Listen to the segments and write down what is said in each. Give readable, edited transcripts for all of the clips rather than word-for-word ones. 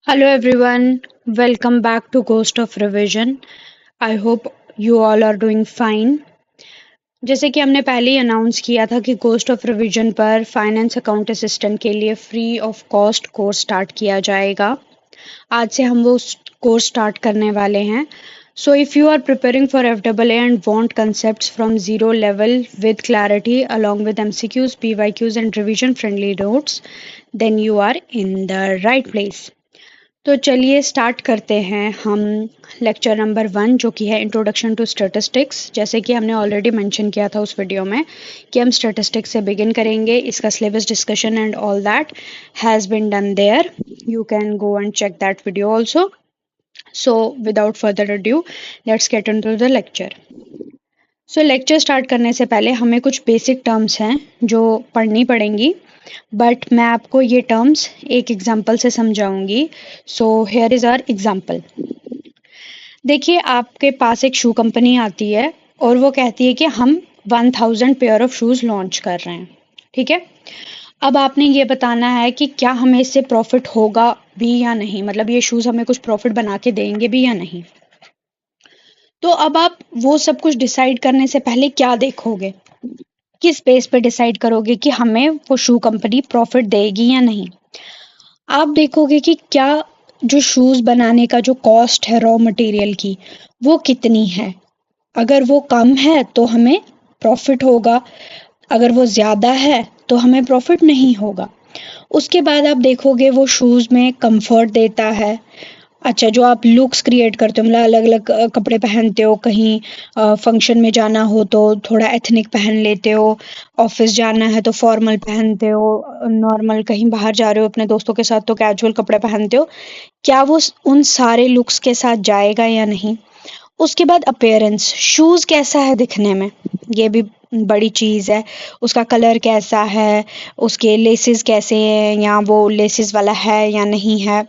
Hello everyone, welcome back to Ghost of Revision. I hope you all are doing fine. जैसे कि हमने पहले ही announce किया था कि गोस्ट ऑफ रिवीजन पर फाइनेंस अकाउंट असिस्टेंट के लिए free of cost course start किया जाएगा। आज से हम वो कोर्स स्टार्ट करने वाले हैं। So if you are preparing for FAA and want concepts from zero level with clarity along with MCQs, PYQs and revision friendly notes, then you are in the right place. तो चलिए start करते हैं हम lecture number 1 जो कि है introduction to statistics. जैसे कि हमने ऑलरेडी मेंशन किया था उस वीडियो में कि हम स्टैटिस्टिक्स से बिगिन करेंगे। इसका syllabus discussion and all that has been done there, you can go and check that video also. So without further adieu let's get into the lecture. So lecture start करने से पहले हमें कुछ basic terms हैं जो पढ़नी पड़ेंगी, but मैं आपको ये टर्म्स एक एग्जाम्पल से समझाऊंगी। So here is our example. देखिए, आपके पास एक शू कंपनी आती है और वो कहती है कि हम 1000 पेयर ऑफ शूज़ लॉन्च कर रहे हैं। ठीक है, अब आपने ये बताना है कि क्या हमें इससे प्रॉफिट होगा भी या नहीं, मतलब ये शूज़ हमें कुछ प्रॉफिट बना के देंगे भी या नहीं। तो अब आप वो सब कुछ डिसाइड करने से पहले क्या देखोगे, किस बेस पे डिसाइड करोगे कि हमें वो शू कंपनी प्रॉफिट देगी या नहीं। आप देखोगे कि क्या जो शूज़ बनाने का जो कॉस्ट है रॉ मटेरियल की वो कितनी है। अगर वो कम है तो हमें प्रॉफिट होगा, अगर वो ज़्यादा है तो हमें प्रॉफिट नहीं होगा। उसके बाद आप देखोगे वो शूज़ में कंफर्ट देता है। अच्छा, जो आप लुक्स क्रिएट करते हो, मतलब अलग अलग कपड़े पहनते हो, कहीं फंक्शन में जाना हो तो थोड़ा एथनिक पहन लेते हो, ऑफिस जाना है तो फॉर्मल पहनते हो, नॉर्मल कहीं बाहर जा रहे हो अपने दोस्तों के साथ तो कैजुअल कपड़े पहनते हो। क्या वो उन सारे लुक्स के साथ जाएगा या नहीं। उसके बाद अपीयरेंस, शूज़ कैसा है दिखने में, ये भी बड़ी चीज़ है। उसका कलर कैसा है, उसके लेसेस कैसे हैं, या वो लेसेस वाला है या नहीं है,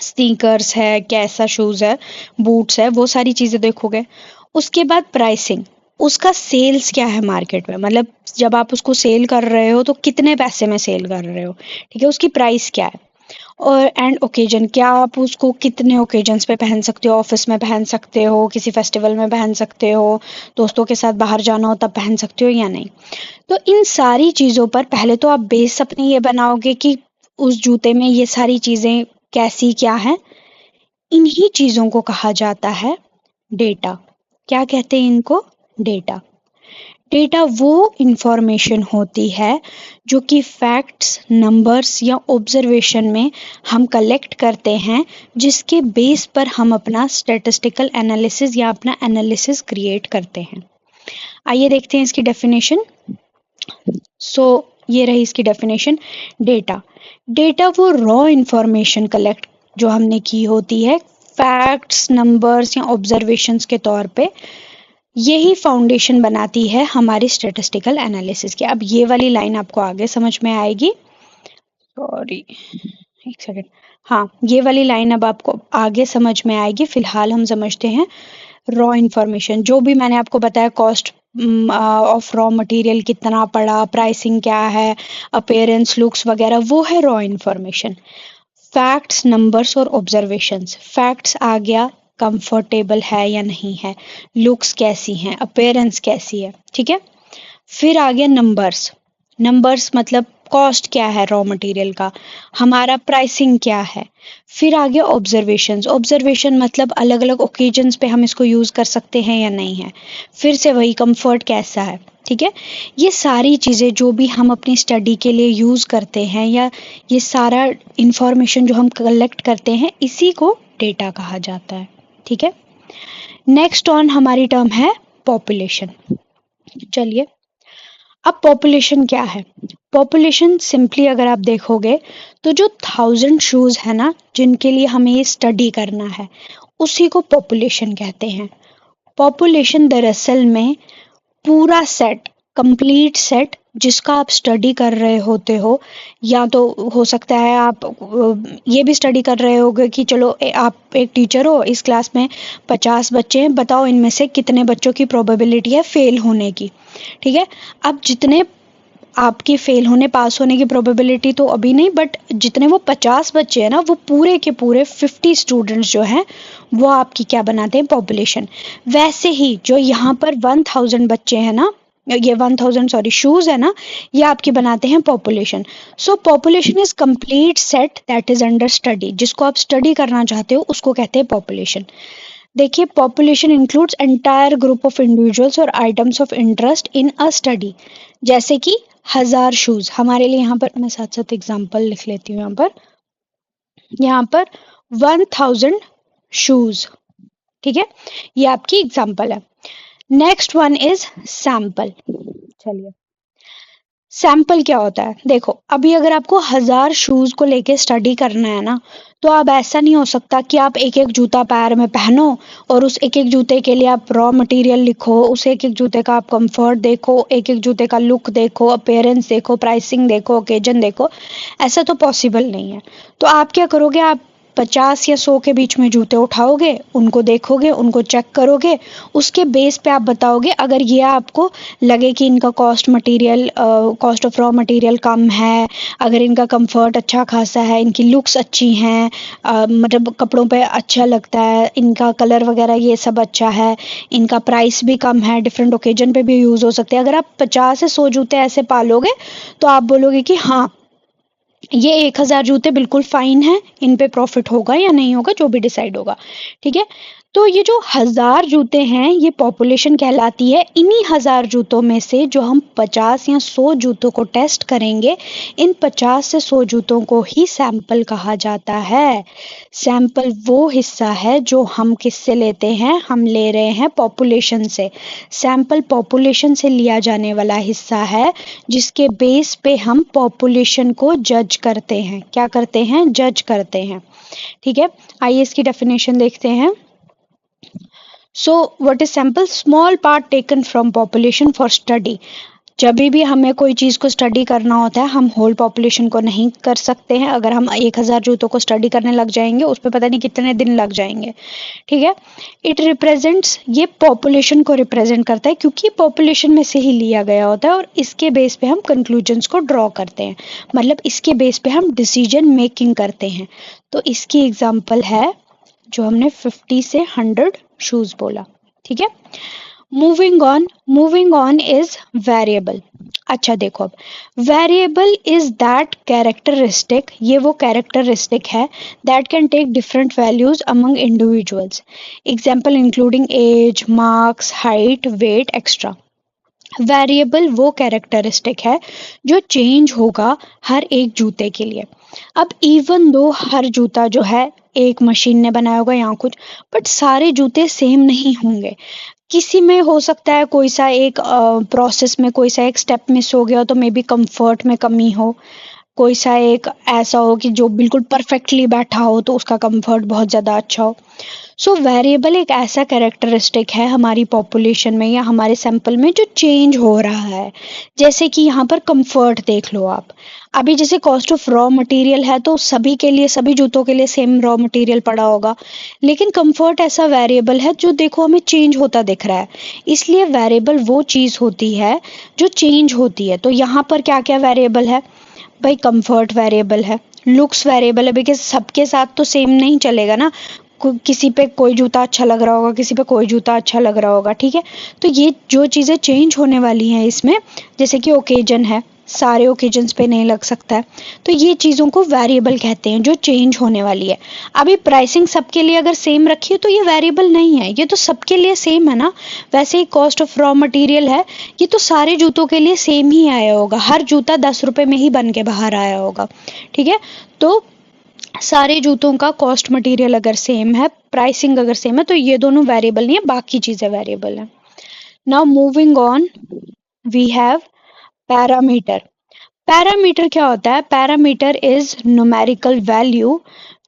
स्नीकर्स है, कैसा शूज़ है, बूट्स है, वो सारी चीज़ें देखोगे। उसके बाद प्राइसिंग, उसका सेल्स क्या है मार्केट में, मतलब जब आप उसको सेल कर रहे हो तो कितने पैसे में सेल कर रहे हो। ठीक है, उसकी प्राइस क्या है। और एंड ओकेजन, क्या आप उसको कितने ओकेजन्स पे पहन सकते हो, ऑफिस में पहन सकते हो, किसी फेस्टिवल में पहन सकते हो, दोस्तों के साथ बाहर जाना हो तब पहन सकते हो या नहीं। तो इन सारी चीज़ों पर पहले तो आप बेस अपनी ये बनाओगे कि उस जूते में ये सारी चीज़ें कैसी क्या है। इन्हीं चीज़ों को कहा जाता है डेटा। क्या कहते हैं इनको, डेटा। डेटा वो इंफॉर्मेशन होती है जो कि फैक्ट्स, नंबर्स या ऑब्जर्वेशन में हम कलेक्ट करते हैं, जिसके बेस पर हम अपना स्टैटिस्टिकल एनालिसिस या अपना एनालिसिस क्रिएट करते हैं। आइए देखते हैं इसकी डेफिनेशन। सो ये रही इसकी डेफिनेशन। डेटा, डेटा वो रॉ इंफॉर्मेशन कलेक्ट जो हमने की होती है फैक्ट्स, नंबर्स या ऑब्जर्वेशंस के तौर पे। यही फाउंडेशन बनाती है हमारी स्टैटिस्टिकल एनालिसिस की। अब ये वाली लाइन आपको आगे समझ में आएगी। सॉरी, एक सेकेंड। हाँ, ये वाली लाइन अब आपको आगे समझ में आएगी। फिलहाल हम समझते हैं रॉ इंफॉर्मेशन। जो भी मैंने आपको बताया, कॉस्ट ऑफ रॉ मटेरियल कितना पड़ा, प्राइसिंग क्या है, अपीयरेंस, लुक्स वगैरह, वो है रॉ इंफॉर्मेशन। फैक्ट्स, नंबर्स और ऑब्जर्वेशंस। फैक्ट्स आ गया, कंफर्टेबल है या नहीं है, लुक्स कैसी हैं, अपीयरेंस कैसी है। ठीक है, फिर आ गया नंबर्स। नंबर्स मतलब कॉस्ट क्या है रॉ मटेरियल का, हमारा प्राइसिंग क्या है। फिर आ गया ऑब्जर्वेशंस। ऑब्जर्वेशन मतलब अलग अलग ओकेजन्स पे हम इसको यूज़ कर सकते हैं या नहीं है। फिर से वही कंफर्ट कैसा है। ठीक है, ये सारी चीज़ें जो भी हम अपनी स्टडी के लिए यूज़ करते हैं, या ये सारा इंफॉर्मेशन जो हम कलेक्ट करते हैं, इसी को डेटा कहा जाता है। ठीक है, नेक्स्ट ऑन हमारी टर्म है पॉपुलेशन। चलिए, अब पॉपुलेशन क्या है। पॉपुलेशन सिंपली अगर आप देखोगे तो जो 1000 शूज़ है ना, जिनके लिए हमें ये स्टडी करना है, उसी को पॉपुलेशन कहते हैं। पॉपुलेशन दरअसल में पूरा सेट, कंप्लीट सेट जिसका आप स्टडी कर रहे होते हो, या तो हो सकता है आप ये भी स्टडी कर रहे होगे कि चलो आप एक टीचर हो, इस क्लास में 50 बच्चे हैं, बताओ इनमें से कितने बच्चों की प्रोबेबिलिटी है फेल होने की। ठीक है, अब जितने आपकी फेल होने पास होने की प्रोबेबिलिटी तो अभी नहीं, बट जितने वो 50 बच्चे हैं ना, वो पूरे के पूरे 50 स्टूडेंट्स जो हैं वो आपकी क्या बनाते हैं, पॉपुलेशन। वैसे ही जो यहाँ पर 1000 बच्चे हैं ना, ये 1000 सॉरी शूज है ना, ये आपकी बनाते हैं population. So population is complete set that is under study. जिसको आप स्टडी करना चाहते हो उसको कहते हैं पॉपुलेशन। देखिए, population includes entire group of individuals और items of interest in a study. जैसे कि 1000 शूज हमारे लिए, यहाँ पर मैं साथ साथ एग्जांपल लिख लेती हूँ। यहाँ पर 1000 शूज, ठीक है, ये आपकी एग्जांपल है। Next one is sample. चलिए, सैंपल क्या होता है, देखो अभी अगर आपको 1000 शूज को लेके स्टडी करना है ना, तो अब ऐसा नहीं हो सकता कि आप एक एक जूता पैर में पहनो और उस एक एक जूते के लिए आप रॉ मटेरियल लिखो, उस एक एक जूते का आप कंफर्ट देखो, एक एक जूते का लुक देखो, अपीयरेंस देखो, प्राइसिंग देखो, ओकेजन देखो। ऐसा तो पॉसिबल नहीं है। तो आप क्या करोगे, आप 50 या 100 के बीच में जूते उठाओगे, उनको देखोगे, उनको चेक करोगे, उसके बेस पे आप बताओगे। अगर ये आपको लगे कि इनका कॉस्ट ऑफ रॉ मटेरियल कम है, अगर इनका कंफर्ट अच्छा खासा है, इनकी लुक्स अच्छी हैं, मतलब कपड़ों पे अच्छा लगता है, इनका कलर वगैरह ये सब अच्छा है, इनका प्राइस भी कम है, डिफरेंट ओकेजन पे भी यूज़ हो सकते हैं। अगर आप 50 से 100 जूते ऐसे पालोगे तो आप बोलोगे कि हाँ, ये 1000 जूते बिल्कुल फाइन है, इन पे प्रॉफिट होगा या नहीं होगा, जो भी डिसाइड होगा। ठीक है, तो ये जो 1000 जूते हैं ये पॉपुलेशन कहलाती है। इन्हीं 1000 जूतों में से जो हम 50 या 100 जूतों को टेस्ट करेंगे, इन 50 से 100 जूतों को ही सैंपल कहा जाता है। सैंपल वो हिस्सा है जो हम किससे लेते हैं, हम ले रहे हैं पॉपुलेशन से। सैंपल पॉपुलेशन से लिया जाने वाला हिस्सा है जिसके बेस पे हम पॉपुलेशन को जज करते हैं। क्या करते हैं, जज करते हैं। ठीक है, आइए इसकी डेफिनेशन देखते हैं। So what is sample, small part taken from population for study. जब भी हमें कोई चीज़ को स्टडी करना होता है, हम होल पॉपुलेशन को नहीं कर सकते हैं। अगर हम 1000 जूतों को स्टडी करने लग जाएंगे, उस पर पता नहीं कितने दिन लग जाएंगे। ठीक है, इट रिप्रेजेंट्स, ये पॉपुलेशन को रिप्रेजेंट करता है क्योंकि पॉपुलेशन में से ही लिया गया होता है और इसके बेस पे हम कंक्लूजन्स को ड्रॉ करते हैं, मतलब इसके बेस पे हम डिसीजन मेकिंग करते हैं। तो इसकी एग्जाम्पल है जो हमने 50 से 100 शूज बोला। ठीक है, मूविंग ऑन इज वेरिएबल। अच्छा देखो, अब वेरिएबल इज दैट कैरेक्टरिस्टिक, ये वो कैरेक्टरिस्टिक है that can take different values among individuals. Example including age, marks, height, weight extra. Variable वो कैरेक्टरिस्टिक है जो चेंज होगा हर एक जूते के लिए। अब इवन दो हर जूता जो है एक मशीन ने बनाया होगा या कुछ, बट सारे जूते सेम नहीं होंगे। किसी में हो सकता है कोई सा एक प्रोसेस में कोई सा एक स्टेप मिस हो गया हो तो मे बी कंफर्ट में कमी हो, कोई सा एक ऐसा हो कि जो बिल्कुल परफेक्टली बैठा हो तो उसका कंफर्ट बहुत ज़्यादा अच्छा हो। सो वेरिएबल एक ऐसा कैरेक्टरिस्टिक है हमारी पॉपुलेशन में या हमारे सैंपल में जो चेंज हो रहा है। जैसे कि यहाँ पर कंफर्ट देख लो आप। अभी जैसे कॉस्ट ऑफ रॉ मटेरियल है तो सभी के लिए, सभी जूतों के लिए सेम रॉ मटेरियल पड़ा होगा, लेकिन कंफर्ट ऐसा वेरिएबल है जो देखो हमें चेंज होता दिख रहा है। इसलिए वेरिएबल वो चीज़ होती है जो चेंज होती है। तो यहाँ पर क्या क्या वेरिएबल है भाई, कंफर्ट वेरिएबल है, लुक्स वेरिएबल है, बिकॉज सबके साथ तो सेम नहीं चलेगा ना, किसी पे कोई जूता अच्छा लग रहा होगा, किसी पे कोई जूता अच्छा लग रहा होगा। ठीक है, तो ये जो चीज़ें चेंज होने वाली हैं इसमें, जैसे कि ओकेजन है, सारे ओकेजन्स पे नहीं लग सकता है, तो ये चीज़ों को वेरिएबल कहते हैं जो चेंज होने वाली है। अभी प्राइसिंग सबके लिए अगर सेम रखी है तो ये वेरिएबल नहीं है, ये तो सबके लिए सेम है ना। वैसे ही कॉस्ट ऑफ रॉ मटेरियल है, ये तो सारे जूतों के लिए सेम ही आया होगा, हर जूता 10 रुपए में ही बन के बाहर आया होगा। ठीक है, तो सारे जूतों का कॉस्ट मटेरियल अगर सेम है, प्राइसिंग अगर सेम है, तो ये दोनों वेरिएबल नहीं है, बाकी चीजें वेरिएबल है। Now moving on, we have parameter. Parameter क्या होता है, पैरामीटर इज न्यूमेरिकल वैल्यू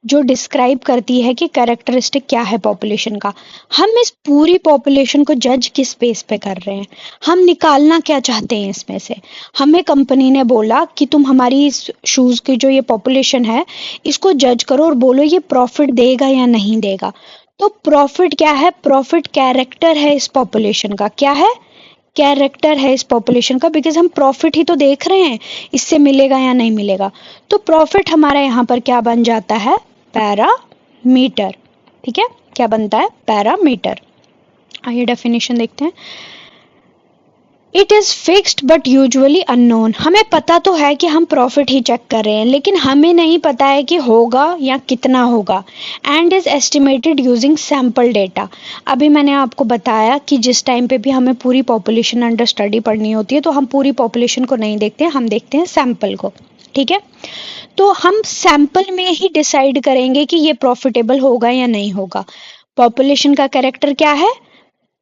जो डिस्क्राइब करती है कि कैरेक्टरिस्टिक क्या है पॉपुलेशन का। हम इस पूरी पॉपुलेशन को जज किस बेस पे कर रहे हैं, हम निकालना क्या चाहते हैं इसमें से। हमें कंपनी ने बोला कि तुम हमारी इस शूज़ की जो ये पॉपुलेशन है इसको जज करो और बोलो ये प्रॉफिट देगा या नहीं देगा। तो प्रॉफिट क्या है, प्रॉफिट कैरेक्टर है इस पॉपुलेशन का। क्या है, कैरेक्टर है इस पॉपुलेशन का, बिकॉज हम प्रॉफिट ही तो देख रहे हैं, इससे मिलेगा या नहीं मिलेगा। तो प्रॉफिट हमारा यहाँ पर क्या बन जाता है, पैरामीटर। ठीक है, क्या बनता है, पैरामीटर। आइए डेफिनेशन देखते हैं। It is fixed but usually unknown. हमें पता तो है कि हम प्रॉफिट ही चेक कर रहे हैं, लेकिन हमें नहीं पता है कि होगा या कितना होगा। And is estimated using sample data. अभी मैंने आपको बताया कि जिस टाइम पे भी हमें पूरी पॉपुलेशन अंडर स्टडी पढ़नी होती है तो हम पूरी पॉपुलेशन को नहीं देखते हैं, हम देखते हैं सैंपल को। ठीक है, तो हम सैंपल में ही डिसाइड करेंगे कि ये प्रॉफिटेबल होगा या नहीं होगा। पॉपुलेशन का कैरेक्टर क्या है,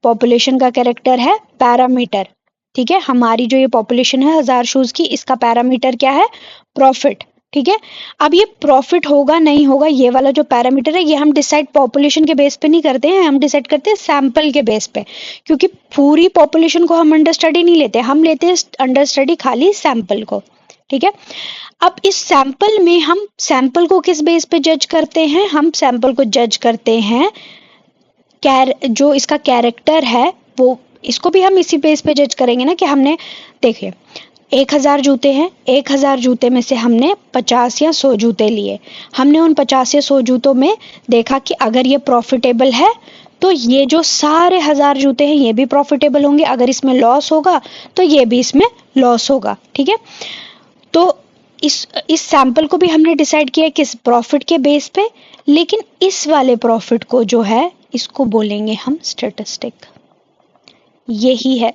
पॉपुलेशन का कैरेक्टर है पैरामीटर। ठीक है, हमारी जो ये पॉपुलेशन है 1000 शूज की, इसका पैरामीटर क्या है, प्रॉफिट। ठीक है, अब ये प्रॉफिट होगा नहीं होगा, ये वाला जो पैरामीटर है ये हम डिसाइड पॉपुलेशन के बेस पे नहीं करते हैं, हम डिसाइड करते हैं सैंपल के बेस पे, क्योंकि पूरी पॉपुलेशन को हम अंडर स्टडी नहीं लेते, हम लेते हैं अंडर स्टडी खाली सैंपल को। ठीक है, अब इस सैंपल में हम सैंपल को किस बेस पे जज करते हैं, हम सैंपल को जज करते हैं जो इसका कैरेक्टर है वो, इसको भी हम इसी बेस पे जज करेंगे ना कि हमने, देखिए 1000 जूते हैं, 1000 जूते में से हमने 50 या 100 जूते लिए, हमने उन 50 या 100 जूतों में देखा कि अगर ये प्रॉफिटेबल है तो ये जो सारे 1000 जूते हैं ये भी प्रॉफिटेबल होंगे, अगर इसमें लॉस होगा तो ये भी इसमें लॉस होगा। ठीक है, तो इस सैंपल को भी हमने डिसाइड किया किस प्रॉफिट के बेस पे, लेकिन इस वाले प्रॉफिट को जो है इसको बोलेंगे हम स्टैटिस्टिक। यही है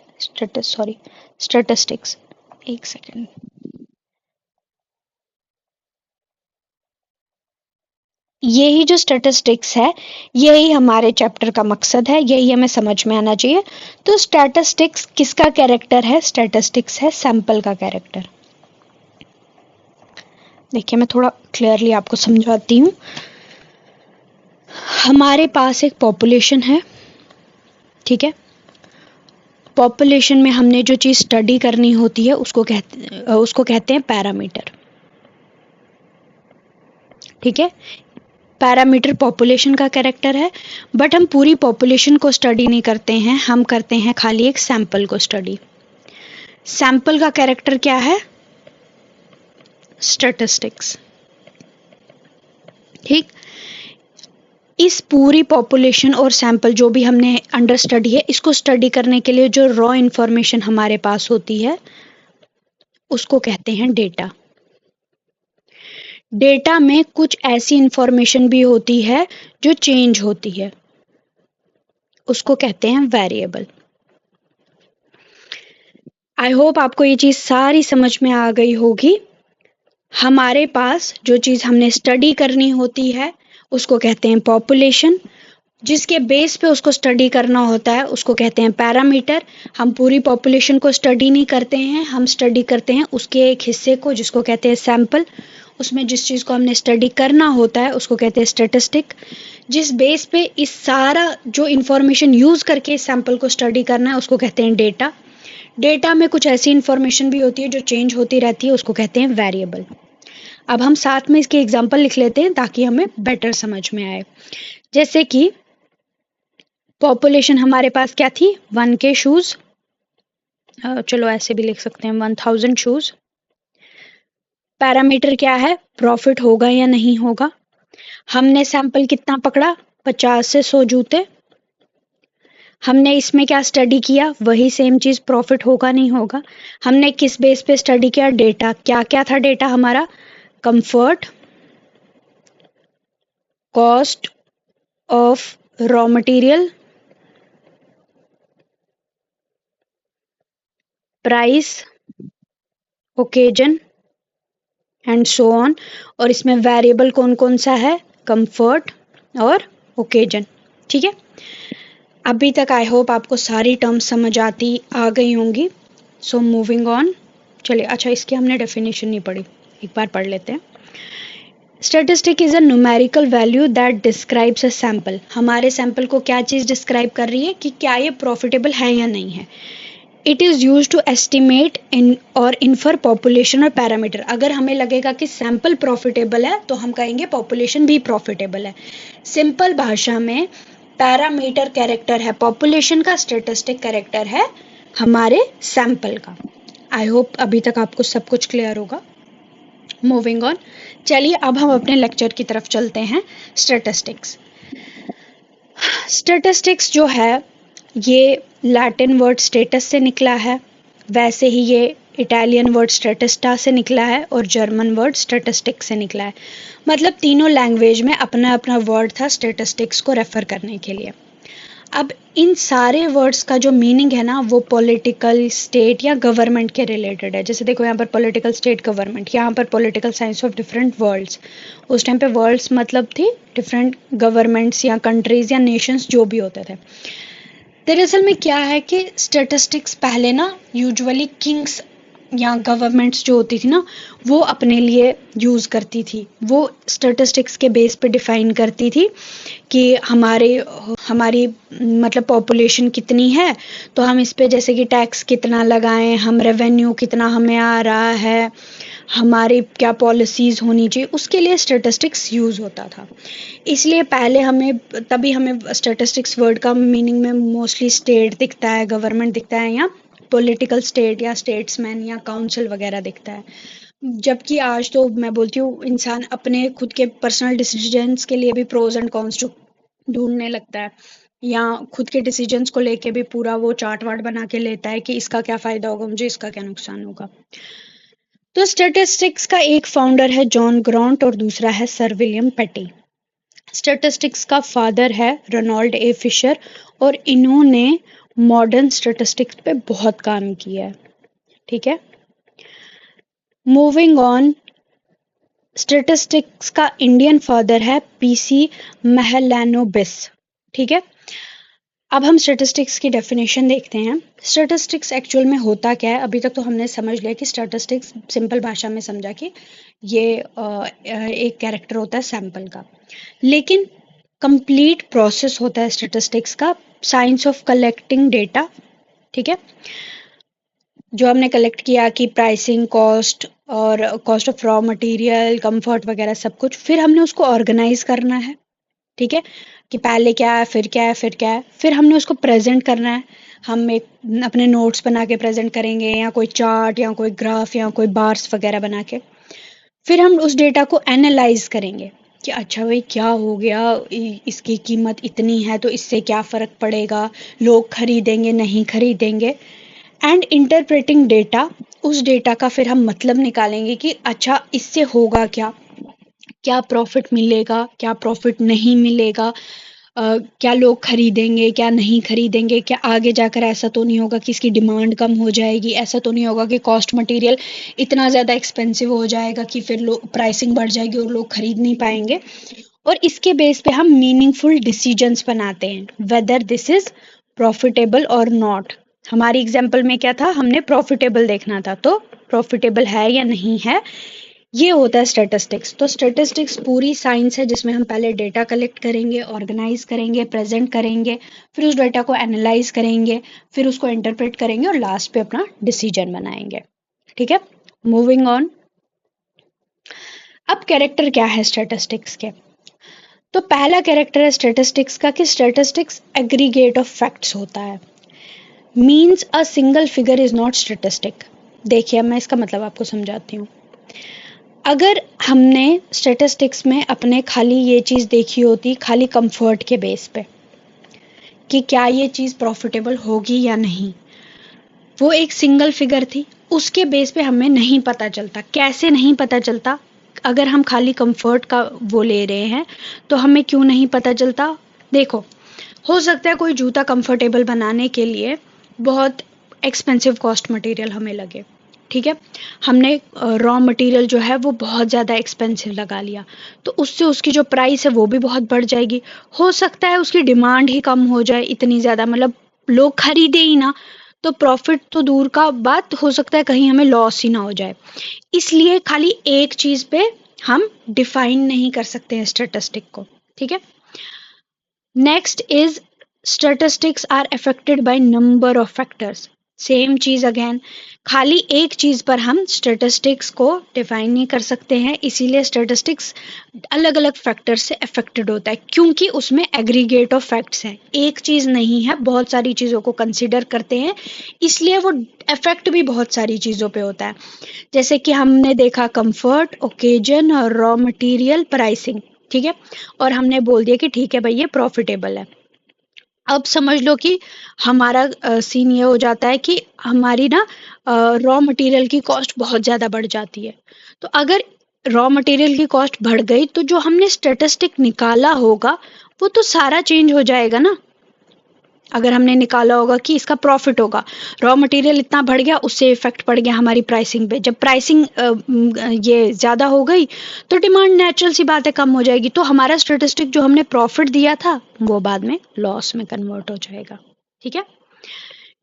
स्टैटिस्टिक्स। एक सेकेंड, यही जो स्टैटिस्टिक्स है यही हमारे चैप्टर का मकसद है, यही हमें समझ में आना चाहिए। तो स्टैटिस्टिक्स किसका कैरेक्टर है, स्टैटिस्टिक्स है सैंपल का कैरेक्टर। देखिए मैं थोड़ा क्लियरली आपको समझाती हूँ। हमारे पास एक पॉपुलेशन है, ठीक है, पॉपुलेशन में हमने जो चीज स्टडी करनी होती है उसको कहते हैं पैरामीटर। ठीक है, पैरामीटर पॉपुलेशन का कैरेक्टर है, बट हम पूरी पॉपुलेशन को स्टडी नहीं करते हैं, हम करते हैं खाली एक सैंपल को स्टडी। सैंपल का कैरेक्टर क्या है, स्टैटिस्टिक्स। ठीक, इस पूरी पॉपुलेशन और सैंपल जो भी हमने अंडर स्टडी है, इसको स्टडी करने के लिए जो रॉ इंफॉर्मेशन हमारे पास होती है उसको कहते हैं डेटा। डेटा में कुछ ऐसी इंफॉर्मेशन भी होती है जो चेंज होती है, उसको कहते हैं वेरिएबल। आई होप आपको ये चीज सारी समझ में आ गई होगी। हमारे पास जो चीज हमने स्टडी करनी होती है उसको कहते हैं पॉपुलेशन, जिसके बेस पे उसको स्टडी करना होता है उसको कहते हैं पैरामीटर। हम पूरी पॉपुलेशन को स्टडी नहीं करते हैं, हम स्टडी करते हैं उसके एक हिस्से को जिसको कहते हैं सैंपल। उसमें जिस चीज़ को हमने स्टडी करना होता है उसको कहते हैं स्टैटिस्टिक। जिस बेस पे इस सारा जो इंफॉर्मेशन यूज़ करके इस सैंपल को स्टडी करना है उसको कहते हैं डेटा। डेटा में कुछ ऐसी इंफॉर्मेशन भी होती है जो चेंज होती रहती है, उसको कहते हैं वेरिएबल। अब हम साथ में इसके एग्जाम्पल लिख लेते हैं ताकि हमें बेटर समझ में आए। जैसे कि पॉपुलेशन हमारे पास क्या थी, 1K शूज, चलो ऐसे भी लिख सकते हैं 1000 शूज। पैरामीटर क्या है, प्रॉफिट होगा या नहीं होगा। हमने सैंपल कितना पकड़ा, 50 से 100 जूते। हमने इसमें क्या स्टडी किया, वही सेम चीज, प्रॉफिट होगा नहीं होगा। हमने किस बेस पे स्टडी किया, डेटा। क्या क्या था डेटा हमारा, comfort, cost of raw material, price, occasion and so on. और इसमें वेरिएबल कौन कौन सा है, कंफर्ट और ओकेजन। ठीक है, अभी तक आई होप आपको सारी टर्म्स समझ आ गई होंगी। सो मूविंग ऑन, चलिए अच्छा इसकी हमने डेफिनेशन नहीं पढ़ी, एक बार पढ़ लेते हैं। Statistic is a numerical value that describes a sample. हमारे सैंपल को क्या चीज डिस्क्राइब कर रही है कि क्या ये प्रॉफिटेबल है या नहीं है। It is use to estimate in और इन्फर पॉपुलेशन और पैरामीटर। अगर हमें लगेगा कि सैंपल प्रॉफिटेबल है तो हम कहेंगे पॉपुलेशन भी प्रॉफिटेबल है। सिंपल भाषा में पैरामीटर कैरेक्टर है पॉपुलेशन का, स्टैटिस्टिक कैरेक्टर है हमारे सैंपल का। आई होप अभी तक आपको सब कुछ क्लियर होगा। मूविंग ऑन, चलिए अब हम अपने लेक्चर की तरफ चलते हैं। स्टैटिस्टिक्स। स्टैटिस्टिक्स जो है ये लैटिन वर्ड स्टेटस से निकला है, वैसे ही ये इटालियन वर्ड स्टैटिस्टा से निकला है और जर्मन वर्ड स्टैटिस्टिक्स से निकला है। मतलब तीनों लैंग्वेज में अपना अपना वर्ड था स्टैटिस्टिक्स को रेफर करने के लिए। अब इन सारे वर्ड्स का जो मीनिंग है ना वो पॉलिटिकल स्टेट या गवर्नमेंट के रिलेटेड है। जैसे देखो यहाँ पर पॉलिटिकल स्टेट गवर्नमेंट, यहाँ पर political science of different worlds. उस टाइम पे वर्ल्ड्स मतलब थी डिफरेंट गवर्नमेंट्स या कंट्रीज या नेशंस जो भी होते थे। दरअसल में क्या है कि स्टैटिस्टिक्स पहले ना यूजुअली किंग्स या गवर्नमेंट्स जो होती थी ना वो अपने लिए यूज़ करती थी। वो स्टैटिस्टिक्स के बेस पे डिफाइन करती थी कि हमारी मतलब पॉपुलेशन कितनी है, तो हम इस पे जैसे कि टैक्स कितना लगाएं, हम रेवेन्यू कितना हमें आ रहा है, हमारी क्या पॉलिसीज़ होनी चाहिए, उसके लिए स्टैटिस्टिक्स यूज़ होता था। इसलिए पहले तभी हमें स्टैटिस्टिक्स वर्ड का मीनिंग में मोस्टली स्टेट दिखता है, गवर्नमेंट दिखता है, या पॉलिटिकल स्टेट या स्टेट्समैन या काउंसिल वगैरह दिखता है। जबकि आज तो मैं बोलती हूँ इंसान अपने खुद के पर्सनल डिसीजंस के लिए भी प्रोज एंड कॉन्स ढूंढने लगता है, या खुद के डिसीजंस को लेके भी पूरा वो चार्ट वार्ट बना के लेता है कि इसका क्या फायदा होगा मुझे, इसका क्या नुकसान होगा। तो स्टैटिस्टिक्स का एक फाउंडर है जॉन ग्रांट और दूसरा है सर विलियम पेटी। स्टैटिस्टिक्स का फादर है रोनाल्ड ए फिशर और इन्होंने मॉडर्न स्टैटिस्टिक्स पे बहुत काम किया है। ठीक है, मूविंग ऑन, स्टैटिस्टिक्स का इंडियन फादर है पीसी महलैनोबिस। ठीक है, अब हम स्टैटिस्टिक्स की डेफिनेशन देखते हैं। स्टैटिस्टिक्स एक्चुअल में होता क्या है। अभी तक तो हमने समझ लिया कि स्टैटिस्टिक्स सिंपल भाषा में समझा कि ये एक कैरेक्टर होता है सैंपल का, लेकिन कंप्लीट प्रोसेस होता है स्टैटिस्टिक्स का, साइंस ऑफ कलेक्टिंग डेटा। ठीक है, जो हमने कलेक्ट किया कि प्राइसिंग, कॉस्ट और cost of raw material, comfort वगैरह सब कुछ, फिर हमने उसको ऑर्गेनाइज करना है। ठीक है, कि पहले क्या है, फिर क्या है, फिर क्या है, फिर हमने उसको प्रेजेंट करना है। हम एक अपने नोट्स बना के प्रेजेंट करेंगे, या कोई चार्ट या कोई ग्राफ या कोई बार्स वगैरह बना के। फिर हम उस डेटा को एनालाइज करेंगे कि अच्छा भाई क्या हो गया, इसकी कीमत इतनी है तो इससे क्या फ़र्क पड़ेगा, लोग खरीदेंगे नहीं खरीदेंगे। एंड इंटरप्रेटिंग डेटा, उस डेटा का फिर हम मतलब निकालेंगे कि अच्छा इससे होगा क्या, क्या प्रॉफिट मिलेगा, क्या प्रॉफिट नहीं मिलेगा, क्या लोग खरीदेंगे क्या नहीं खरीदेंगे, क्या आगे जाकर ऐसा तो नहीं होगा कि इसकी डिमांड कम हो जाएगी, ऐसा तो नहीं होगा कि कॉस्ट मटेरियल इतना ज़्यादा एक्सपेंसिव हो जाएगा कि फिर लोग प्राइसिंग बढ़ जाएगी और लोग खरीद नहीं पाएंगे। और इसके बेस पे हम मीनिंगफुल डिसीजंस बनाते हैं वेदर दिस इज प्रॉफिटेबल और नॉट। हमारी एग्जाम्पल में क्या था, हमने प्रॉफिटेबल देखना था, तो प्रॉफिटेबल है या नहीं है, ये होता है स्टैटिस्टिक्स। तो स्टैटिस्टिक्स पूरी साइंस है जिसमें हम पहले डेटा कलेक्ट करेंगे, ऑर्गेनाइज करेंगे, प्रेजेंट करेंगे, फिर उस डेटा को एनालाइज करेंगे, फिर उसको इंटरप्रेट करेंगे और लास्ट पे अपना डिसीजन बनाएंगे। ठीक है, मूविंग ऑन, अब कैरेक्टर क्या है स्टैटिस्टिक्स के। तो पहला कैरेक्टर है स्टैटिस्टिक्स का कि स्टैटिस्टिक्स एग्रीगेट ऑफ फैक्ट्स होता है। Means a single figure is not statistic. देखिए मैं इसका मतलब आपको समझाती हूँ। अगर हमने स्टैटिस्टिक्स में अपने खाली ये चीज़ देखी होती खाली कंफर्ट के बेस पे कि क्या ये चीज़ प्रॉफिटेबल होगी या नहीं, वो एक सिंगल फिगर थी, उसके बेस पे हमें नहीं पता चलता। कैसे नहीं पता चलता, अगर हम खाली कंफर्ट का वो ले रहे हैं तो हमें क्यों नहीं पता चलता। देखो, हो सकता है कोई जूता कंफर्टेबल बनाने के लिए बहुत एक्सपेंसिव कॉस्ट मटेरियल हमें लगे। ठीक है, हमने रॉ मटेरियल जो है वो बहुत ज़्यादा एक्सपेंसिव लगा लिया, तो उससे उसकी जो प्राइस है वो भी बहुत बढ़ जाएगी। हो सकता है उसकी डिमांड ही कम हो जाए इतनी ज़्यादा, मतलब लोग खरीदे ही ना, तो प्रॉफिट तो दूर का बात, हो सकता है कहीं हमें लॉस ही ना हो जाए। इसलिए खाली एक चीज़ पे हम डिफाइन नहीं कर सकते हैं स्टैटिस्टिक को। ठीक है, next is statistics are affected by number of factors. Same चीज अगेन, खाली एक चीज पर हम स्टेटिस्टिक्स को डिफाइन नहीं कर सकते हैं, इसीलिए स्टेटिस्टिक्स अलग अलग फैक्टर से अफेक्टेड होता है, क्योंकि उसमें एग्रीगेट ऑफ फैक्ट्स हैं, एक चीज नहीं है, बहुत सारी चीजों को कंसिडर करते हैं, इसलिए वो इफेक्ट भी बहुत सारी चीजों पे होता है। जैसे कि हमने देखा कंफर्ट, ओकेजन और रॉ मटेरियल प्राइसिंग, ठीक है, और हमने बोल दिया कि ठीक है भाई ये प्रॉफिटेबल है। अब समझ लो कि हमारा सीन ये हो जाता है कि हमारी ना रॉ मटेरियल की कॉस्ट बहुत ज़्यादा बढ़ जाती है। तो अगर रॉ मटेरियल की कॉस्ट बढ़ गई तो जो हमने स्टेटिस्टिक निकाला होगा वो तो सारा चेंज हो जाएगा ना। अगर हमने निकाला होगा कि इसका प्रॉफिट होगा, रॉ मटेरियल इतना बढ़ गया, उससे इफेक्ट पड़ गया हमारी प्राइसिंग पे, जब प्राइसिंग ये ज़्यादा हो गई तो डिमांड नेचुरल सी बात है कम हो जाएगी, तो हमारा स्टेटिस्टिक जो हमने प्रॉफिट दिया था वो बाद में लॉस में कन्वर्ट हो जाएगा। ठीक है,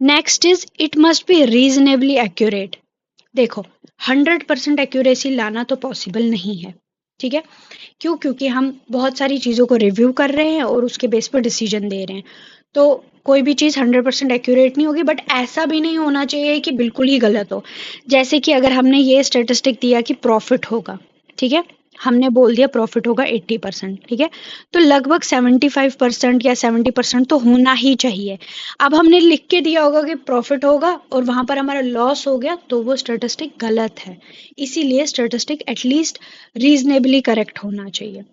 next is it must be reasonably accurate. देखो 100% एक्यूरेसी लाना तो पॉसिबल नहीं है, ठीक है, क्यों, क्योंकि हम बहुत सारी चीज़ों को रिव्यू कर रहे हैं और उसके बेस पर डिसीजन दे रहे हैं, तो कोई भी चीज़ 100% एक्यूरेट नहीं होगी, बट ऐसा भी नहीं होना चाहिए कि बिल्कुल ही गलत हो। जैसे कि अगर हमने ये स्टेटिस्टिक दिया कि प्रॉफिट होगा, ठीक है, हमने बोल दिया प्रॉफिट होगा 80%, ठीक है, तो लगभग 75% या 70% तो होना ही चाहिए। अब हमने लिख के दिया होगा कि प्रॉफिट होगा और वहां पर हमारा लॉस हो गया, तो वो स्टेटिस्टिक गलत है, इसीलिए स्टेटिस्टिक एटलीस्ट रीजनेबली करेक्ट होना चाहिए।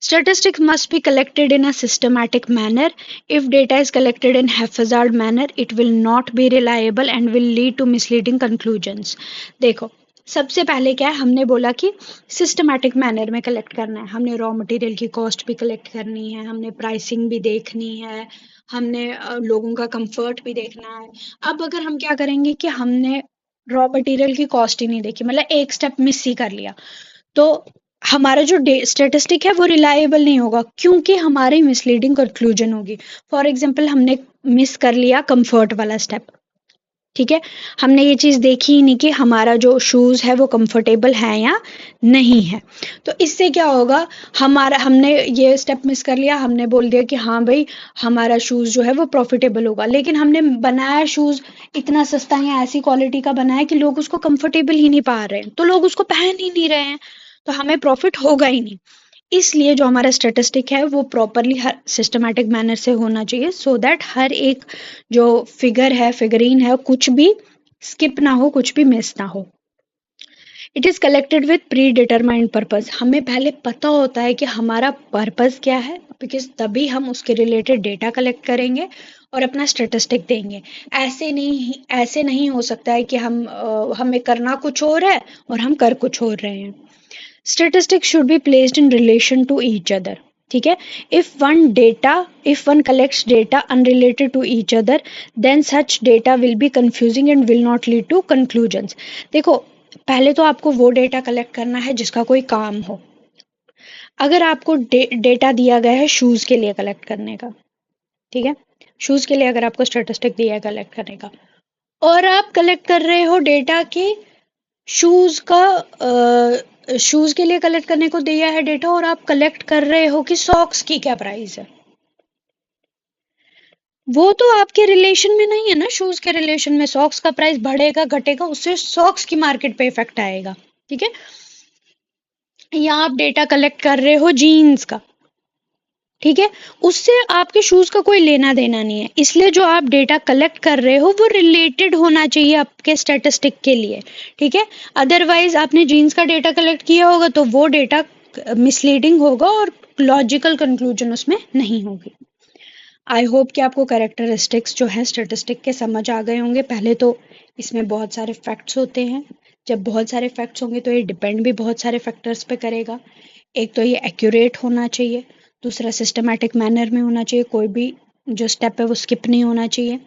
Statistics must be collected in a systematic manner. If data is collected in haphazard manner, it will not be reliable and will lead to misleading conclusions. देखो सबसे पहले क्या है, हमने बोला कि सिस्टमैटिक मैनर में कलेक्ट करना है, हमने रॉ मटेरियल की कॉस्ट भी कलेक्ट करनी है, हमने प्राइसिंग भी देखनी है, हमने लोगों का कंफर्ट भी देखना है। अब अगर हम क्या करेंगे कि हमने रॉ मटेरियल की कॉस्ट ही नहीं देखी, मतलब एक स्टेप मिस ही कर लिया, तो हमारा जो स्टेटिस्टिक है वो रिलायबल नहीं होगा, क्योंकि हमारी मिसलीडिंग कंक्लूजन होगी। फॉर एग्जांपल हमने मिस कर लिया कंफर्ट वाला स्टेप, ठीक है, हमने ये चीज़ देखी ही नहीं कि हमारा जो शूज़ है वो कंफर्टेबल है या नहीं है, तो इससे क्या होगा, हमारा हमने ये स्टेप मिस कर लिया, हमने बोल दिया कि हाँ भाई हमारा शूज़ जो है वो प्रॉफिटेबल होगा, लेकिन हमने बनाया शूज़ इतना सस्ता या ऐसी क्वालिटी का बनाया कि लोग उसको कंफर्टेबल ही नहीं पा रहे हैं, तो लोग उसको पहन ही नहीं रहे हैं, तो हमें प्रॉफिट होगा ही नहीं। इसलिए जो हमारा स्टेटिस्टिक है वो प्रॉपरली हर सिस्टमैटिक मैनर से होना चाहिए, सो दैट हर एक जो फिगर है, फिगरीन है, कुछ भी स्किप ना हो, कुछ भी मिस ना हो। It is collected with pre determined purpose, हमें पहले पता होता है कि हमारा पर्पज क्या है, बिकॉज तभी हम उसके रिलेटेड डेटा कलेक्ट करेंगे और अपना स्टेटिस्टिक देंगे। ऐसे नहीं हो सकता है कि हमें करना कुछ और है और हम कर कुछ और रहे हैं। Statistics should be placed in relation to each other. ठीक है, if one collects data unrelated to each other, then such data will be confusing and will not lead to conclusions. देखो पहले तो आपको वो डेटा कलेक्ट करना है जिसका कोई काम हो। अगर आपको डेटा दिया गया है शूज के लिए कलेक्ट करने का, ठीक है, शूज के लिए अगर आपको स्टेटिस्टिक दिया है कलेक्ट करने का, और आप कलेक्ट कर रहे हो डेटा के शूज का शूज के लिए कलेक्ट करने को दिया है डेटा, और आप कलेक्ट कर रहे हो कि सॉक्स की क्या प्राइस है, वो तो आपके रिलेशन में नहीं है ना। शूज के रिलेशन में सॉक्स का प्राइस बढ़ेगा घटेगा, उससे सॉक्स की मार्केट पे इफेक्ट आएगा, ठीक है। या आप डेटा कलेक्ट कर रहे हो जीन्स का, ठीक है, उससे आपके शूज का कोई लेना देना नहीं है, इसलिए जो आप डेटा कलेक्ट कर रहे हो वो रिलेटेड होना चाहिए आपके स्टैटिस्टिक के लिए, ठीक है। अदरवाइज आपने जीन्स का डेटा कलेक्ट किया होगा तो वो डेटा मिसलीडिंग होगा और लॉजिकल कंक्लूजन उसमें नहीं होगी। आई होप कि आपको कैरेक्टरिस्टिक्स जो है स्टैटिस्टिक के समझ आ गए होंगे। पहले तो इसमें बहुत सारे फैक्ट्स होते हैं, जब बहुत सारे फैक्ट्स होंगे तो ये डिपेंड भी बहुत सारे फैक्टर्स पे करेगा। एक तो ये एक्यूरेट होना चाहिए, दूसरा सिस्टमैटिक मैनर में होना चाहिए, कोई भी जो स्टेप है वो स्किप नहीं होना चाहिए।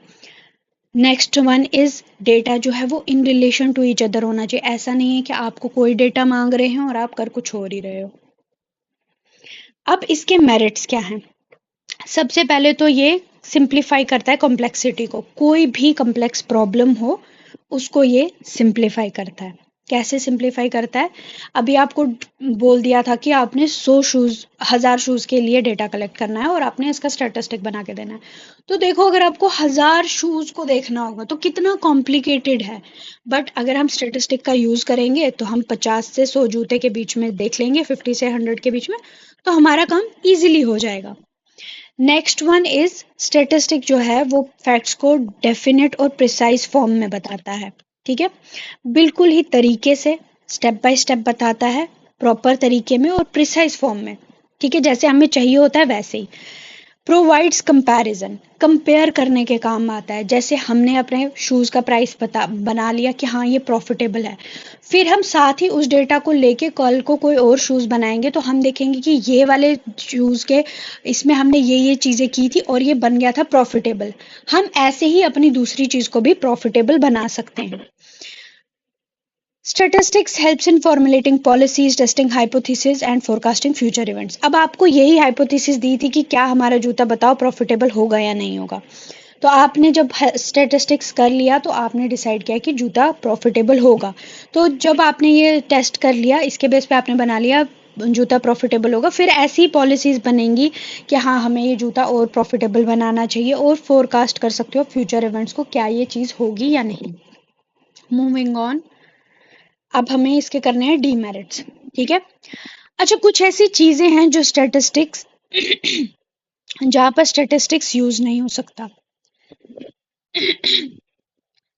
नेक्स्ट वन इज डेटा जो है वो in relation to each other होना चाहिए, ऐसा नहीं है कि आपको कोई डेटा मांग रहे हैं और आप कर कुछ हो ही रहे हो। अब इसके मेरिट्स क्या हैं? सबसे पहले तो ये सिंप्लीफाई करता है कॉम्प्लेक्सिटी को, कोई भी कॉम्प्लेक्स प्रॉब्लम हो उसको ये सिंप्लीफाई करता है, कैसे सिंप्लीफाई करता है? अभी आपको बोल दिया था कि आपने 1000 शूज के लिए डेटा कलेक्ट करना है और आपने इसका स्टैटिस्टिक बना के देना है। तो देखो, अगर आपको 1000 शूज को देखना होगा तो कितना कॉम्प्लिकेटेड है। बट अगर हम स्टैटिस्टिक का यूज करेंगे तो हम 50 से 100 जूते के बीच में देख लेंगे, 50 से 100 के बीच में, तो हमारा काम इजीली हो जाएगा। नेक्स्ट वन इज स्टेटिस्टिक जो है वो फैक्ट्स को डेफिनेट और प्रिसाइज फॉर्म में बताता है। ठीक है, बिल्कुल ही तरीके से स्टेप बाय स्टेप बताता है, प्रॉपर तरीके में और प्रिसाइज फॉर्म में। ठीक है, जैसे हमें चाहिए होता है वैसे ही। प्रोवाइड्स कंपैरिजन, कंपेयर करने के काम आता है। जैसे हमने अपने शूज़ का प्राइस बना लिया कि हाँ ये प्रॉफिटेबल है, फिर हम साथ ही उस डेटा को लेके कल को कोई और शूज़ बनाएंगे तो हम देखेंगे कि ये वाले शूज़ के इसमें हमने ये चीज़ें की थी और ये बन गया था प्रॉफिटेबल। हम ऐसे ही अपनी दूसरी चीज़ को भी प्रॉफिटेबल बना सकते हैं। Statistics helps in formulating policies, testing hypothesis and forecasting future events. अब आपको यही हाइपोथेसिस दी थी कि क्या हमारा जूता बताओ प्रॉफिटेबल होगा या नहीं होगा। तो आपने जब स्टैटिस्टिक्स कर लिया तो आपने डिसाइड किया कि जूता प्रॉफिटेबल होगा। तो जब आपने ये टेस्ट कर लिया, इसके बेस पे आपने बना लिया जूता प्रॉफिटेबल होगा, फिर ऐसी पॉलिसीज बनेंगी कि हाँ हमें ये जूता और प्रॉफिटेबल बनाना चाहिए, और फोरकास्ट कर सकते हो फ्यूचर इवेंट्स को, क्या ये चीज़ होगी या नहीं। मूविंग ऑन, अब हमें इसके करने हैं डीमेरिट्स। ठीक है, अच्छा, कुछ ऐसी चीजें हैं जो स्टैटिस्टिक्स जहां पर स्टैटिस्टिक्स यूज नहीं हो सकता।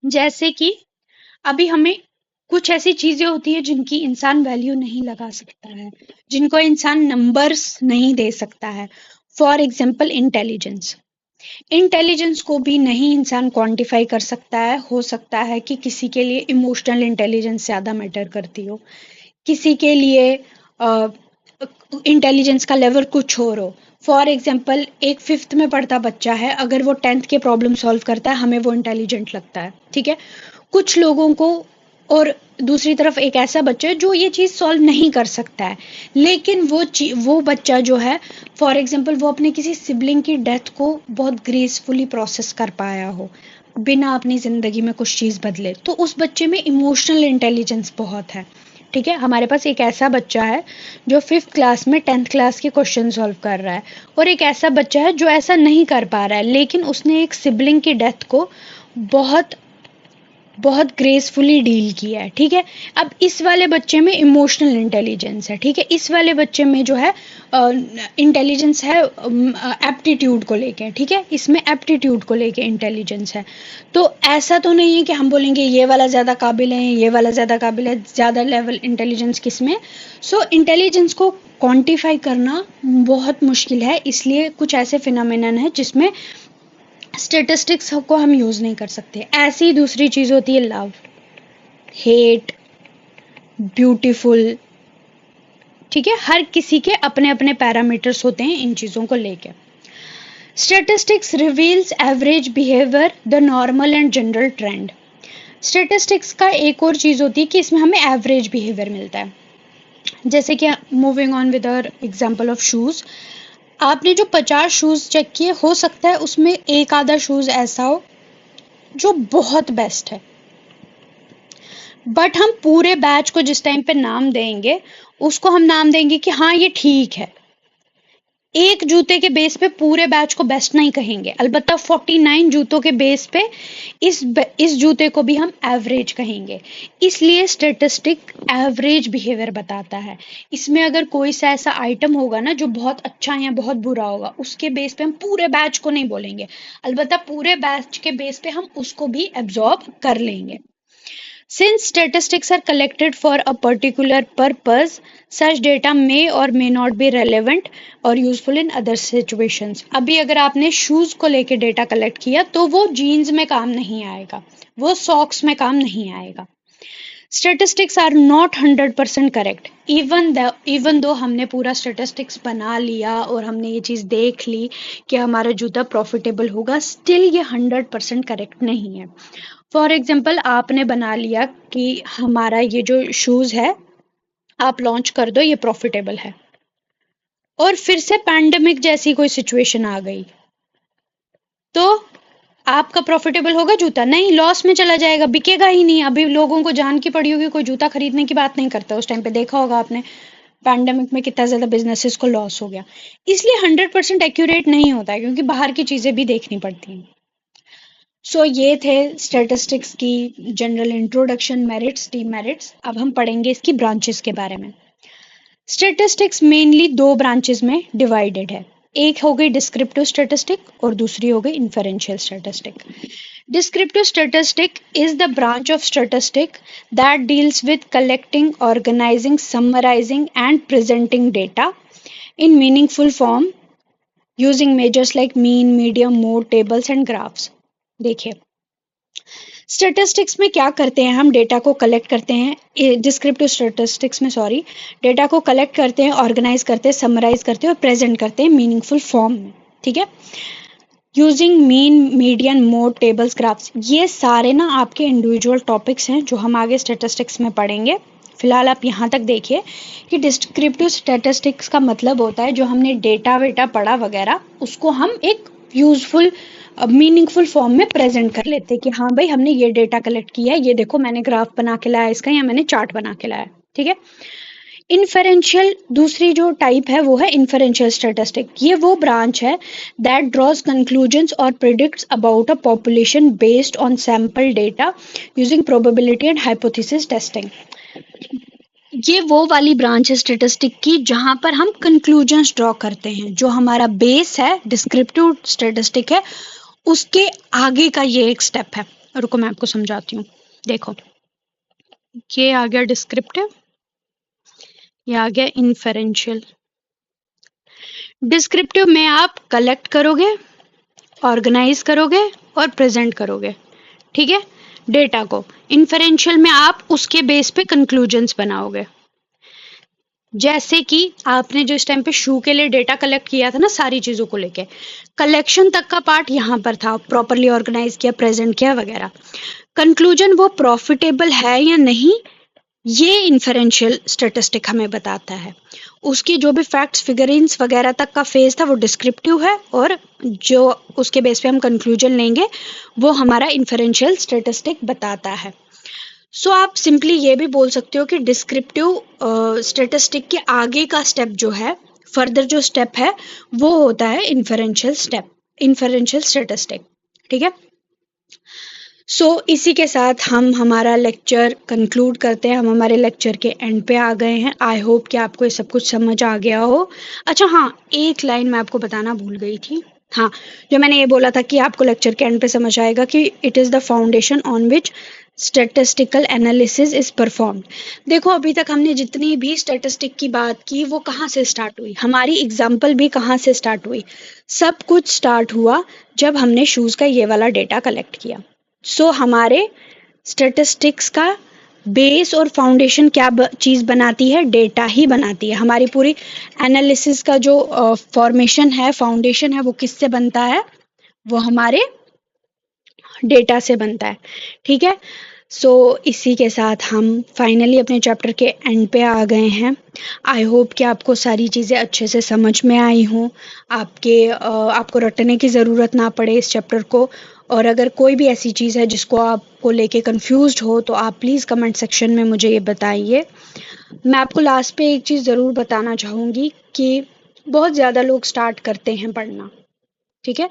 जैसे कि अभी हमें कुछ ऐसी चीजें होती है जिनकी इंसान वैल्यू नहीं लगा सकता है, जिनको इंसान नंबर्स नहीं दे सकता है। फॉर एग्जाम्पल इंटेलिजेंस, इंटेलिजेंस को भी नहीं इंसान क्वांटिफाई कर सकता है। हो सकता है कि किसी के लिए इमोशनल इंटेलिजेंस ज्यादा मैटर करती हो, किसी के लिए इंटेलिजेंस का लेवल कुछ और हो। फॉर एग्जाम्पल, एक 5th में पढ़ता बच्चा है, अगर वो 10th के प्रॉब्लम सॉल्व करता है, हमें वो इंटेलिजेंट लगता है। ठीक है, कुछ लोगों को, और दूसरी तरफ एक ऐसा बच्चा है जो ये चीज़ सॉल्व नहीं कर सकता है, लेकिन वो बच्चा जो है, फॉर एग्जाम्पल, वो अपने किसी सिबलिंग की डेथ को बहुत ग्रेसफुली प्रोसेस कर पाया हो, बिना अपनी ज़िंदगी में कुछ चीज़ बदले, तो उस बच्चे में इमोशनल इंटेलिजेंस बहुत है। ठीक है, हमारे पास एक ऐसा बच्चा है जो 5th क्लास में 10th क्लास के क्वेश्चन सॉल्व कर रहा है, और एक ऐसा बच्चा है जो ऐसा नहीं कर पा रहा है, लेकिन उसने एक सिबलिंग की डेथ को बहुत बहुत ग्रेसफुली डील किया है। ठीक है, अब इस वाले बच्चे में इमोशनल इंटेलिजेंस है। ठीक है, इस वाले बच्चे में जो है इंटेलिजेंस है एप्टीट्यूड को लेके। ठीक है, इसमें एप्टीट्यूड को लेके इंटेलिजेंस है। तो ऐसा तो नहीं है कि हम बोलेंगे ये वाला ज़्यादा काबिल है, ये वाला ज़्यादा काबिल है, ज़्यादा लेवल इंटेलिजेंस किस में। सो इंटेलिजेंस को क्वांटिफाई करना बहुत मुश्किल है, इसलिए कुछ ऐसे फिनोमेनन है जिसमें स्टेटिस्टिक्स को हम यूज नहीं कर सकते। ऐसी दूसरी चीज होती है लव, हेट, ब्यूटीफुल। ठीक है, हर किसी के अपने अपने पैरामीटर्स होते हैं इन चीजों को लेके। Statistics reveals average behaviour, the normal and general trend. Statistics का एक और चीज होती है कि इसमें हमें एवरेज बिहेवियर मिलता है। जैसे कि moving on with our example of shoes, आपने जो 50 शूज चेक किए, हो सकता है उसमें एक आधा शूज ऐसा हो जो बहुत बेस्ट है, बट हम पूरे बैच को जिस टाइम पे नाम देंगे, उसको हम नाम देंगे कि हाँ ये ठीक है। एक जूते के बेस पे पूरे बैच को बेस्ट नहीं कहेंगे, अलबत्ता 49 जूतों के बेस पे इस जूते को भी हम एवरेज कहेंगे। इसलिए स्टेटिस्टिक एवरेज बिहेवियर बताता है। इसमें अगर कोई सा ऐसा आइटम होगा ना जो बहुत अच्छा या बहुत बुरा होगा, उसके बेस पे हम पूरे बैच को नहीं बोलेंगे, अलबत्ता पूरे बैच के बेस पे हम उसको भी एब्जॉर्ब कर लेंगे। Since statistics are collected for a particular purpose, such data may or may not be relevant or useful in other situations. अभी अगर आपने शूज को लेके डेटा कलेक्ट किया तो वो जीन्स में काम नहीं आएगा, वो सॉक्स में काम नहीं आएगा। Statistics are not 100% correct, even though हमने पूरा स्टेटिस्टिक्स बना लिया और हमने ये चीज़ देख ली कि हमारा जूता प्रॉफिटेबल होगा, स्टिल ये 100% करेक्ट नहीं है। फॉर एग्जाम्पल, आपने बना लिया कि हमारा ये जो शूज़ है आप लॉन्च कर दो, ये प्रॉफिटेबल है, और फिर से पैंडेमिक जैसी कोई सिचुएशन आ गई, तो आपका प्रॉफिटेबल होगा जूता? नहीं, लॉस में चला जाएगा, बिकेगा ही नहीं। अभी लोगों को जान की पड़ी होगी, कोई जूता खरीदने की बात नहीं करता। उस टाइम पे देखा होगा आपने पैंडेमिक में कितना ज्यादा बिजनेसेस को लॉस हो गया। इसलिए 100% एक्यूरेट नहीं होता है, क्योंकि बाहर की चीजें भी देखनी पड़ती हैं। सो ये थे स्टैटिस्टिक्स की जनरल इंट्रोडक्शन, मेरिट्स, डीमेरिट्स। अब हम पढ़ेंगे इसकी ब्रांचेस के बारे में। स्टैटिस्टिक्स मेनली दो ब्रांचेस में डिवाइडेड है। एक हो गई डिस्क्रिप्टिव स्टैटिस्टिक और दूसरी हो गई inferential statistic. Descriptive statistic is the branch of statistic that deals with collecting, organizing, summarizing, and presenting data in meaningful form using measures like mean, median, mode, tables, and graphs. देखिए, statistics में क्या करते हैं हम? Data को collect करते हैं, descriptive statistics में सॉरी, डेटा को कलेक्ट करते हैं, ऑर्गेनाइज करते हैं, समराइज करते हैं और प्रेजेंट करते हैं मीनिंगफुल फॉर्म में। ठीक है, using mean, median, mode, tables, graphs, ये सारे ना आपके इंडिविजुअल टॉपिक्स हैं जो हम आगे स्टेटिस्टिक्स में पढ़ेंगे। फिलहाल आप यहाँ तक देखिए कि डिस्क्रिप्टिव स्टेटिस्टिक्स का मतलब होता है जो हमने डेटा वेटा पढ़ा वगैरह, उसको हम एक यूजफुल मीनिंगफुल फॉर्म में प्रेजेंट कर लेते हैं कि हाँ भाई हमने ये डेटा कलेक्ट किया है, ये देखो मैंने ग्राफ बना के लाया इसका, या मैंने चार्ट बना के लाया। ठीक है, इन्फेरेंशियल दूसरी जो टाइप है वो है इन्फेरेंशियल स्टैटिस्टिक। ये वो ब्रांच है दैट ड्रॉज कंक्लूजन्स और predicts about a population based on sample data using probability and hypothesis testing. ये वो वाली ब्रांच है स्टैटिस्टिक की जहां पर हम कंक्लूजन्स ड्रॉ करते हैं। जो हमारा बेस है डिस्क्रिप्टिव स्टैटिस्टिक है, उसके आगे का ये एक स्टेप है। रुको मैं आपको समझाती हूँ। देखो, ये आ गया डिस्क्रिप्टिव, ये आ गया इन्फेरेंशियल। डिस्क्रिप्टिव में आप कलेक्ट करोगे, ऑर्गेनाइज करोगे और प्रेजेंट करोगे। ठीक है, डेटा को। इन्फेरेंशियल में आप उसके बेस पे कंक्लूजन्स बनाओगे। जैसे कि आपने जो इस टाइम पे शू के लिए डेटा कलेक्ट किया था ना, सारी चीजों को लेके, कलेक्शन तक का पार्ट यहाँ पर था, प्रॉपरली ऑर्गेनाइज किया, प्रेजेंट किया वगैरह। कंक्लूजन वो प्रॉफिटेबल है या नहीं, ये इन्फेरेंशियल स्टैटिस्टिक हमें बताता है। उसकी जो भी फैक्ट्स, फिगरिंग्स वगैरह तक का फेज था वो डिस्क्रिप्टिव है, और जो उसके बेस पे हम कंक्लूजन लेंगे वो हमारा इन्फेरेंशियल स्टैटिस्टिक बताता है। सो आप सिंपली ये भी बोल सकते हो कि डिस्क्रिप्टिव स्टैटिस्टिक के आगे का स्टेप जो है, फर्दर जो स्टेप है, वो होता है इन्फेरेंशियल स्टेप, इन्फेरेंशियल स्टैटिस्टिक। ठीक है, इसी के साथ हम हमारा लेक्चर कंक्लूड करते हैं। हम हमारे लेक्चर के एंड पे आ गए हैं। आई होप कि आपको ये सब कुछ समझ आ गया हो। अच्छा हाँ, एक लाइन मैं आपको बताना भूल गई थी। हाँ, जो मैंने ये बोला था कि आपको लेक्चर के एंड पे समझ आएगा कि it is the foundation on which statistical analysis is performed. देखो, अभी तक हमने जितनी भी स्टैटिस्टिक की बात की वो कहाँ से स्टार्ट हुई, हमारी एग्जाम्पल भी कहाँ से स्टार्ट हुई। सब कुछ स्टार्ट हुआ जब हमने शूज़ का ये वाला डेटा कलेक्ट किया। हमारे स्टैटिस्टिक्स का बेस और फाउंडेशन क्या चीज़ बनाती है? डेटा ही बनाती है। हमारी पूरी एनालिसिस का जो फॉर्मेशन है, फाउंडेशन है, वो किससे बनता है? वो हमारे डेटा से बनता है। ठीक है, इसी के साथ हम फाइनली अपने चैप्टर के एंड पे आ गए हैं। आई होप कि आपको सारी चीज़ें अच्छे से समझ में आई हों, आपको रटने की ज़रूरत ना पड़े इस चैप्टर को। और अगर कोई भी ऐसी चीज़ है जिसको आपको लेके कंफ्यूज्ड हो तो आप प्लीज़ कमेंट सेक्शन में मुझे ये बताइए। मैं आपको लास्ट पे एक चीज़ ज़रूर बताना चाहूँगी कि बहुत ज़्यादा लोग स्टार्ट करते हैं पढ़ना। ठीक है,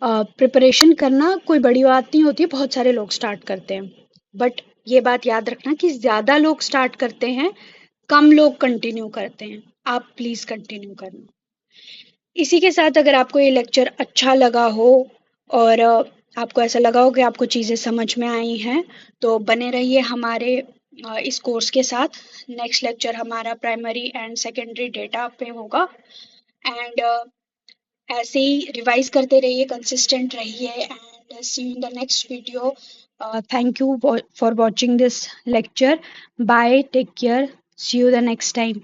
प्रिपरेशन करना कोई बड़ी बात नहीं होती है, बहुत सारे लोग स्टार्ट करते हैं। बट ये बात याद रखना कि ज़्यादा लोग स्टार्ट करते हैं, कम लोग कंटिन्यू करते हैं। आप प्लीज़ कंटिन्यू करना। इसी के साथ अगर आपको ये लेक्चर अच्छा लगा हो और आपको ऐसा लगा हो कि आपको चीज़ें समझ में आई हैं, तो बने रहिए हमारे इस कोर्स के साथ। नेक्स्ट लेक्चर हमारा प्राइमरी एंड सेकेंडरी डेटा पे होगा। एंड ऐसे ही रिवाइज करते रहिए, कंसिस्टेंट रहिए, and see you in the next video. Thank you for watching this lecture. Bye, take care, see you the next time.